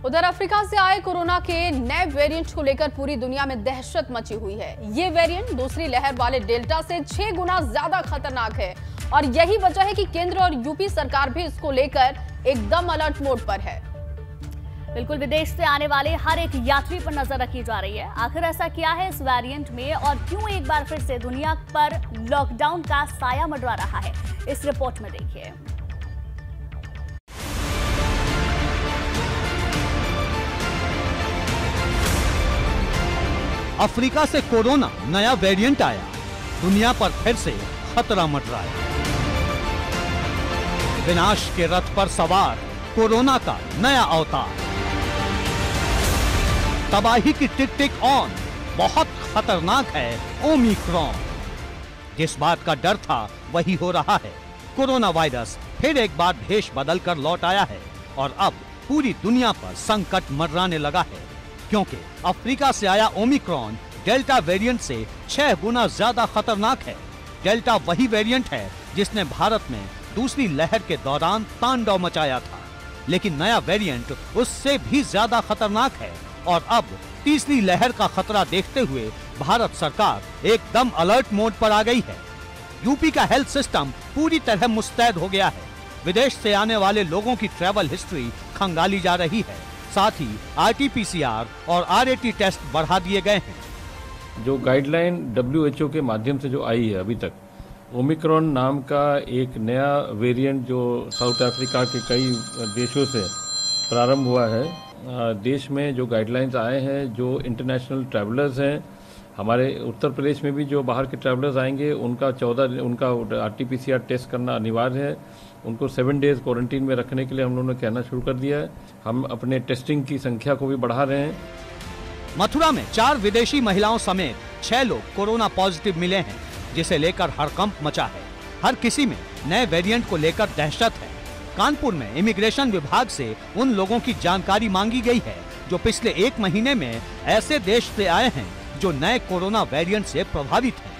उधर अफ्रीका से आए कोरोना के नए वेरिएंट को लेकर पूरी दुनिया में दहशत मची हुई है। ये वेरिएंट दूसरी लहर वाले डेल्टा से 6 गुना ज्यादा खतरनाक है और यही वजह है कि केंद्र और यूपी सरकार भी इसको लेकर एकदम अलर्ट मोड पर है। बिल्कुल, विदेश से आने वाले हर एक यात्री पर नजर रखी जा रही है। आखिर ऐसा क्या है इस वेरिएंट में और क्यों एक बार फिर से दुनिया पर लॉकडाउन का साया मंडरा रहा है, इस रिपोर्ट में देखिए। अफ्रीका से कोरोना नया वेरिएंट आया, दुनिया पर फिर से खतरा मंडराया। विनाश के रथ पर सवार कोरोना का नया अवतार, तबाही की टिक टिक ऑन, बहुत खतरनाक है ओमिक्रॉन। जिस बात का डर था वही हो रहा है। कोरोना वायरस फिर एक बार भेष बदल कर लौट आया है और अब पूरी दुनिया पर संकट मंडराने लगा है, क्योंकि अफ्रीका से आया ओमिक्रॉन डेल्टा वेरिएंट से 6 गुना ज्यादा खतरनाक है। डेल्टा वही वेरिएंट है जिसने भारत में दूसरी लहर के दौरान तांडव मचाया था, लेकिन नया वेरिएंट उससे भी ज्यादा खतरनाक है और अब तीसरी लहर का खतरा देखते हुए भारत सरकार एकदम अलर्ट मोड पर आ गई है। यूपी का हेल्थ सिस्टम पूरी तरह मुस्तैद हो गया है। विदेश से आने वाले लोगों की ट्रैवल हिस्ट्री खंगाली जा रही है, साथ ही RT-PCR और RAT टेस्ट बढ़ा दिए गए हैं। जो गाइडलाइन WHO के माध्यम से जो आई है अभी तक, ओमिक्रॉन नाम का एक नया वेरिएंट जो साउथ अफ्रीका के कई देशों से प्रारंभ हुआ है। देश में जो गाइडलाइंस आए हैं, जो इंटरनेशनल ट्रैवलर्स हैं, हमारे उत्तर प्रदेश में भी जो बाहर के ट्रैवलर्स आएंगे उनका RT-PCR टेस्ट करना अनिवार्य है। उनको 7 डेज क्वारंटीन में रखने के लिए हम लोगों ने कहना शुरू कर दिया है। हम अपने टेस्टिंग की संख्या को भी बढ़ा रहे हैं। मथुरा में 4 विदेशी महिलाओं समेत 6 लोग कोरोना पॉजिटिव मिले हैं, जिसे लेकर हड़कंप मचा है। हर किसी में नए वेरिएंट को लेकर दहशत है। कानपुर में इमिग्रेशन विभाग से उन लोगों की जानकारी मांगी गई है जो पिछले 1 महीने में ऐसे देश से आए हैं जो नए कोरोना वेरिएंट से प्रभावित हैं।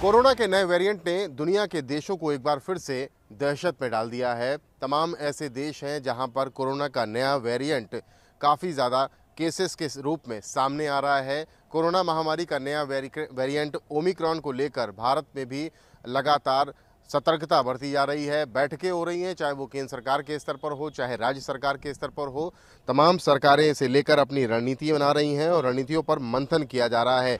कोरोना के नए वेरिएंट ने दुनिया के देशों को एक बार फिर से दहशत में डाल दिया है। तमाम ऐसे देश हैं जहां पर कोरोना का नया वेरिएंट काफ़ी ज़्यादा केसेस के रूप में सामने आ रहा है। कोरोना महामारी का नया वेरिएंट ओमिक्रॉन को लेकर भारत में भी लगातार सतर्कता बरती जा रही है। बैठकें हो रही हैं, चाहे वो केंद्र सरकार के स्तर पर हो, चाहे राज्य सरकार के स्तर पर हो। तमाम सरकारें इसे लेकर अपनी रणनीति बना रही हैं और रणनीतियों पर मंथन किया जा रहा है।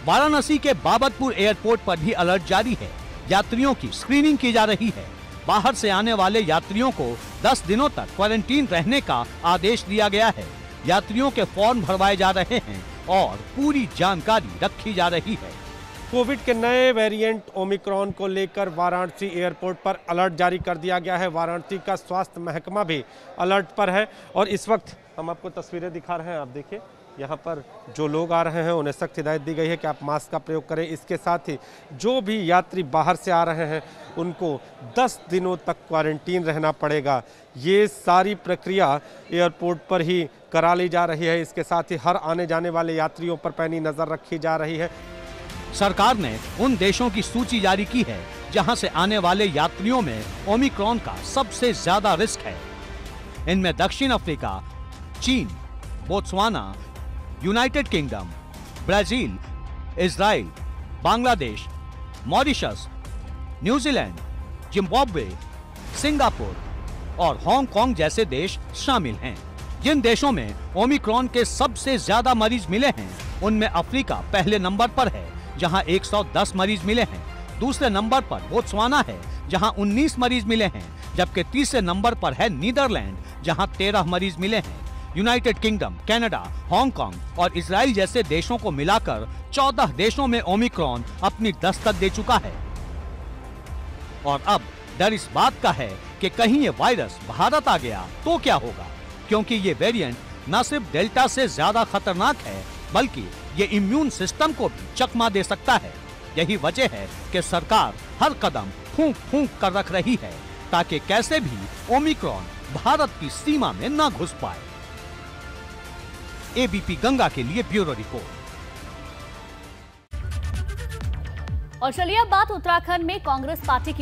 वाराणसी के बाबतपुर एयरपोर्ट पर भी अलर्ट जारी है। यात्रियों की स्क्रीनिंग की जा रही है। बाहर से आने वाले यात्रियों को 10 दिनों तक क्वारंटीन रहने का आदेश दिया गया है। यात्रियों के फॉर्म भरवाए जा रहे हैं और पूरी जानकारी रखी जा रही है। कोविड के नए वेरिएंट ओमिक्रॉन को लेकर वाराणसी एयरपोर्ट पर अलर्ट जारी कर दिया गया है। वाराणसी का स्वास्थ्य महकमा भी अलर्ट पर है और इस वक्त हम आपको तस्वीरें दिखा रहे हैं। आप देखिए, यहाँ पर जो लोग आ रहे हैं उन्हें सख्त हिदायत दी गई है कि आप मास्क का प्रयोग करें। इसके साथ ही जो भी यात्री बाहर से आ रहे हैं उनको 10 दिनों तक क्वारंटीन रहना पड़ेगा। ये सारी प्रक्रिया एयरपोर्ट पर ही करा ली जा रही है। इसके साथ ही हर आने जाने वाले यात्रियों पर पैनी नज़र रखी जा रही है। सरकार ने उन देशों की सूची जारी की है जहां से आने वाले यात्रियों में ओमिक्रॉन का सबसे ज्यादा रिस्क है। इनमें दक्षिण अफ्रीका, चीन, Botswana, United kingdom, Brazil, Israel, Bangladesh, Mauritius, New Zealand, Zimbabwe, Singapore और हांगकांग जैसे देश शामिल हैं। जिन देशों में ओमिक्रॉन के सबसे ज्यादा मरीज मिले हैं उनमें अफ्रीका पहले नंबर पर है, जहां 110 मरीज मिले हैं। दूसरे नंबर पर बोत्सवाना है, जहां 19 मरीज मिले हैं, जबकि तीसरे नंबर पर है नीदरलैंड, जहां 13 मरीज मिले हैं। यूनाइटेड किंगडम, कनाडा, हांगकांग और इजराइल जैसे देशों को मिलाकर 14 देशों में ओमिक्रॉन अपनी दस्तक दे चुका है। और अब डर इस बात का है कि कहीं ये वायरस भारत आ गया तो क्या होगा, क्योंकि ये वेरिएंट न सिर्फ डेल्टा से ज्यादा खतरनाक है बल्कि ये इम्यून सिस्टम को भी चकमा दे सकता है। यही वजह है कि सरकार हर कदम फूंक फूंक कर रख रही है ताकि कैसे भी ओमिक्रॉन भारत की सीमा में न घुस पाए। ABP गंगा के लिए ब्यूरो रिपोर्ट। और चलिए अब बात उत्तराखंड में कांग्रेस पार्टी की